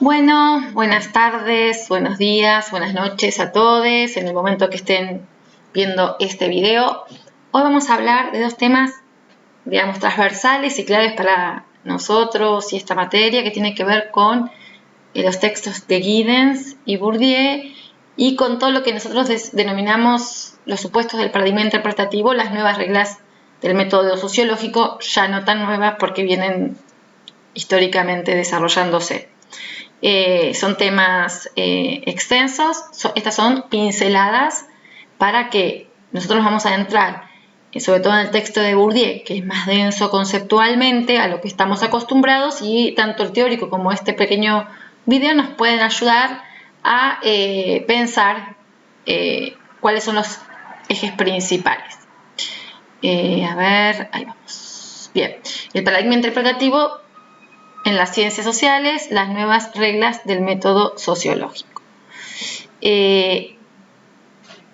Bueno, buenas tardes, buenos días, buenas noches a todos en el momento que estén viendo este video. Hoy vamos a hablar de dos temas, digamos, transversales y claves para nosotros y esta materia que tiene que ver con los textos de Giddens y Bourdieu y con todo lo que nosotros denominamos los supuestos del paradigma interpretativo, las nuevas reglas del método sociológico, ya no tan nuevas porque vienen históricamente desarrollándose. Son temas extensos, estas son pinceladas para que nosotros nos vamos a adentrar, sobre todo en el texto de Bourdieu, que es más denso conceptualmente a lo que estamos acostumbrados, y tanto el teórico como este pequeño video nos pueden ayudar a pensar cuáles son los ejes principales. A ver, ahí vamos. Bien, el paradigma interpretativo en las ciencias sociales, las nuevas reglas del método sociológico.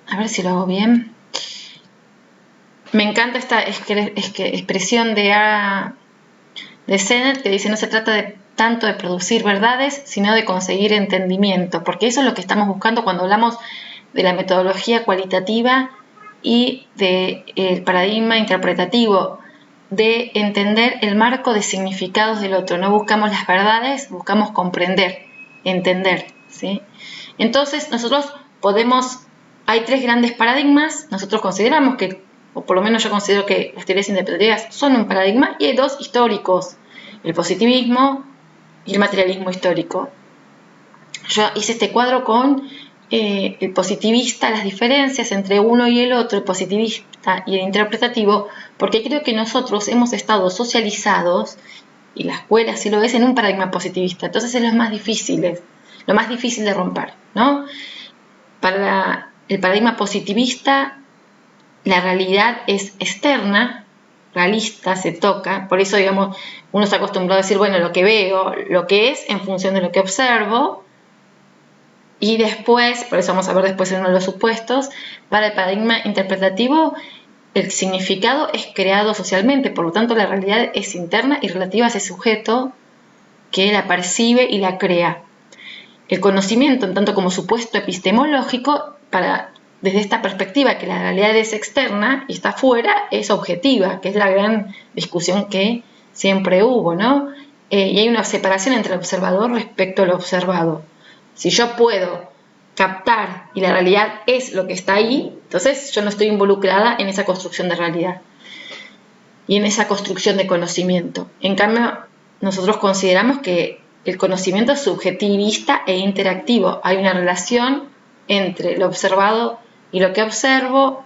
A ver si lo hago bien. Me encanta esta expresión de Sennett que dice: no se trata tanto de producir verdades, sino de conseguir entendimiento, porque eso es lo que estamos buscando cuando hablamos de la metodología cualitativa y del paradigma interpretativo, de entender el marco de significados del otro. No buscamos las verdades, buscamos comprender, entender, ¿sí? Entonces, nosotros hay tres grandes paradigmas. Nosotros consideramos que, o por lo menos yo considero que las teorías interpretativas son un paradigma, y hay dos históricos: el positivismo y el materialismo histórico. Yo hice este cuadro con el positivista, las diferencias entre uno y el otro, el positivista y el interpretativo, porque creo que nosotros hemos estado socializados, y la escuela así lo es, en un paradigma positivista. Entonces es lo más difícil de romper, ¿no? Para el paradigma positivista, la realidad es externa, realista, se toca. Por eso, digamos, uno está acostumbrado a decir, bueno, lo que veo, lo que es en función de lo que observo. Y después, por eso vamos a ver después en uno de los supuestos, para el paradigma interpretativo, el significado es creado socialmente, por lo tanto la realidad es interna y relativa a ese sujeto que la percibe y la crea. El conocimiento, en tanto como supuesto epistemológico, desde esta perspectiva que la realidad es externa y está fuera, es objetiva, que es la gran discusión que siempre hubo, ¿no? Y hay una separación entre el observador respecto al observado. Si yo puedo captar y la realidad es lo que está ahí, entonces yo no estoy involucrada en esa construcción de realidad y en esa construcción de conocimiento. En cambio, nosotros consideramos que el conocimiento es subjetivista e interactivo. Hay una relación entre lo observado y lo que observo,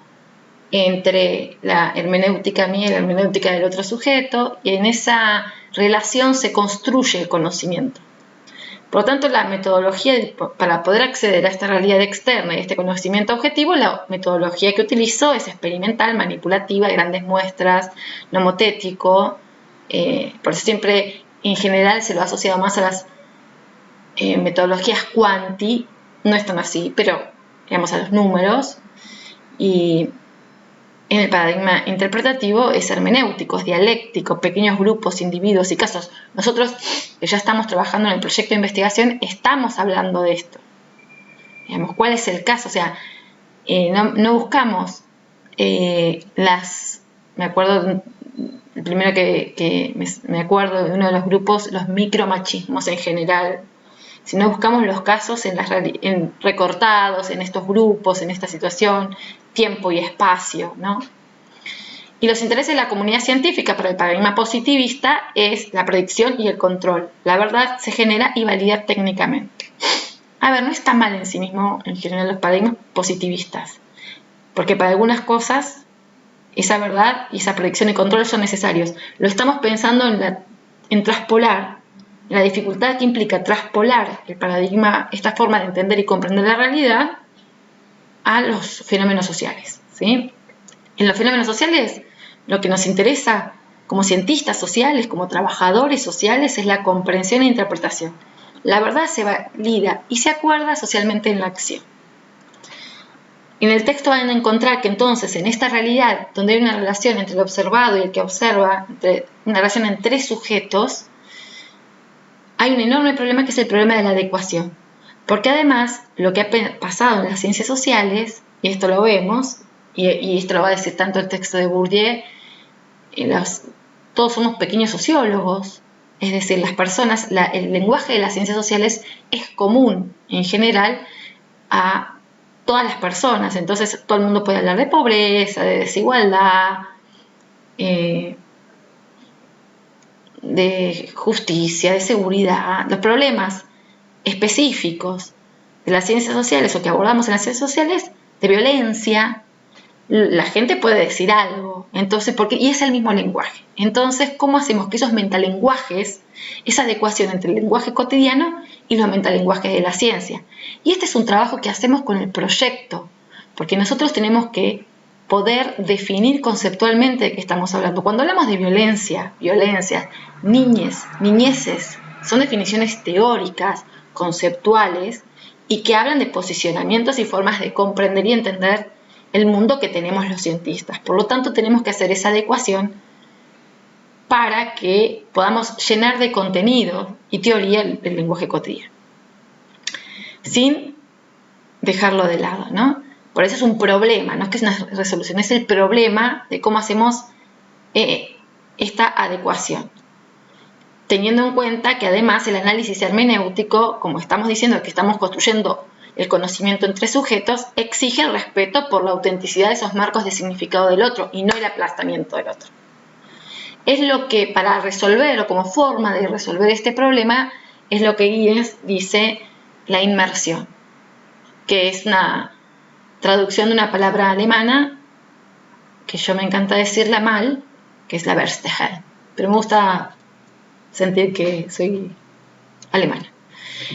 entre la hermenéutica mía y la hermenéutica del otro sujeto, y en esa relación se construye el conocimiento. Por lo tanto, la metodología, para poder acceder a esta realidad externa y a este conocimiento objetivo, la metodología que utilizo es experimental, manipulativa, de grandes muestras, nomotético. Por eso siempre, en general, se lo ha asociado más a las metodologías cuanti. No es tan así, pero digamos a los números. Y en el paradigma interpretativo es hermenéutico, es dialéctico, pequeños grupos, individuos y casos. Nosotros, que ya estamos trabajando en el proyecto de investigación, estamos hablando de esto. Digamos, ¿cuál es el caso? O sea, no buscamos me acuerdo, el primero que me acuerdo de uno de los grupos, los micromachismos en general, sino buscamos los casos recortados en estos grupos, en esta situación, tiempo y espacio, ¿no? Y los intereses de la comunidad científica para el paradigma positivista es la predicción y el control. La verdad se genera y valida técnicamente. A ver, no está mal en sí mismo, en general, los paradigmas positivistas, porque para algunas cosas esa verdad y esa predicción y control son necesarios. Lo estamos pensando en traspolar, la dificultad que implica traspolar el paradigma, esta forma de entender y comprender la realidad, a los fenómenos sociales, ¿sí? En los fenómenos sociales, lo que nos interesa como cientistas sociales, como trabajadores sociales, es la comprensión e interpretación. La verdad se valida y se acuerda socialmente en la acción. En el texto van a encontrar que entonces, en esta realidad, donde hay una relación entre el observado y el que observa, una relación entre sujetos, hay un enorme problema que es el problema de la adecuación. Porque además, lo que ha pasado en las ciencias sociales, y esto lo vemos, y esto lo va a decir tanto el texto de Bourdieu, todos somos pequeños sociólogos, es decir, las personas, el lenguaje de las ciencias sociales es común en general a todas las personas, entonces todo el mundo puede hablar de pobreza, de desigualdad, de justicia, de seguridad, los problemas específicos de las ciencias sociales o que abordamos en las ciencias sociales, de violencia, la gente puede decir algo, entonces, y es el mismo lenguaje. Entonces, ¿cómo hacemos que esos metalenguajes, esa adecuación entre el lenguaje cotidiano y los metalenguajes de la ciencia? Y este es un trabajo que hacemos con el proyecto, porque nosotros tenemos que poder definir conceptualmente de qué estamos hablando. Cuando hablamos de violencia, niñeces, son definiciones teóricas, conceptuales, y que hablan de posicionamientos y formas de comprender y entender el mundo que tenemos los cientistas. Por lo tanto, tenemos que hacer esa adecuación para que podamos llenar de contenido y teoría el lenguaje cotidiano, sin dejarlo de lado, ¿no? Por eso es un problema, no es que es una resolución, es el problema de cómo hacemos esta adecuación. Teniendo en cuenta que además el análisis hermenéutico, como estamos diciendo que estamos construyendo el conocimiento entre sujetos, exige el respeto por la autenticidad de esos marcos de significado del otro y no el aplastamiento del otro. Es lo que, para resolver o como forma de resolver este problema, es lo que Giddens dice la inmersión, que es una traducción de una palabra alemana que yo me encanta decirla mal, que es la Verstehen, pero me gusta sentir que soy alemana.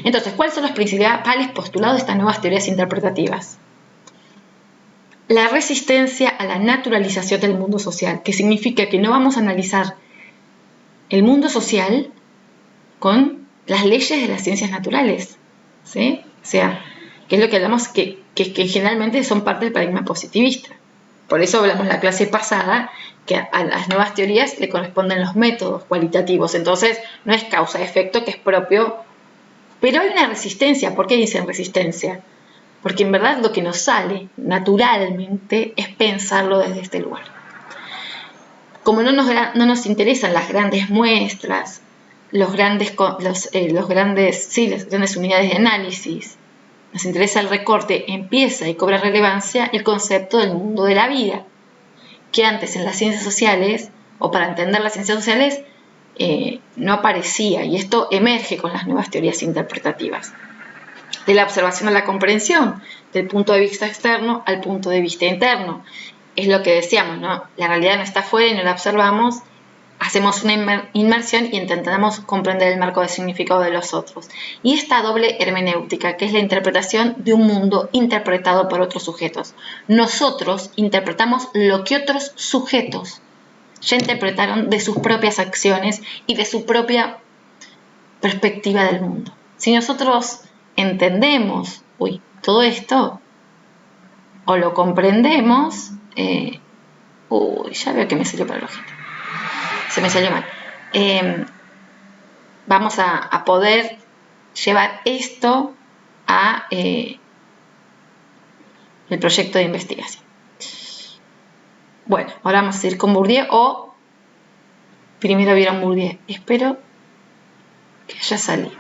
Entonces, ¿cuáles son los principales postulados de estas nuevas teorías interpretativas? La resistencia a la naturalización del mundo social, que significa que no vamos a analizar el mundo social con las leyes de las ciencias naturales, ¿sí? O sea, que es lo que hablamos que generalmente son parte del paradigma positivista. Por eso hablamos en la clase pasada que a las nuevas teorías le corresponden los métodos cualitativos. Entonces, no es causa-efecto, que es propio. Pero hay una resistencia. ¿Por qué dicen resistencia? Porque en verdad lo que nos sale naturalmente es pensarlo desde este lugar. Como no nos interesan las grandes muestras, las grandes unidades de análisis, nos interesa el recorte, empieza y cobra relevancia el concepto del mundo de la vida, que antes en las ciencias sociales, o para entender las ciencias sociales, no aparecía, y esto emerge con las nuevas teorías interpretativas. De la observación a la comprensión, del punto de vista externo al punto de vista interno. Es lo que decíamos, ¿no? La realidad no está afuera y no la observamos, hacemos una inmersión y intentamos comprender el marco de significado de los otros. Y esta doble hermenéutica, que es la interpretación de un mundo interpretado por otros sujetos. Nosotros interpretamos lo que otros sujetos ya interpretaron de sus propias acciones y de su propia perspectiva del mundo. Si nosotros entendemos todo esto, o lo comprendemos, ya veo que me salió para el ojito. Se me salió mal. Vamos a poder llevar esto a el proyecto de investigación. Bueno, ahora vamos a ir con Bourdieu, o primero vieron Bourdieu. Espero que haya salido.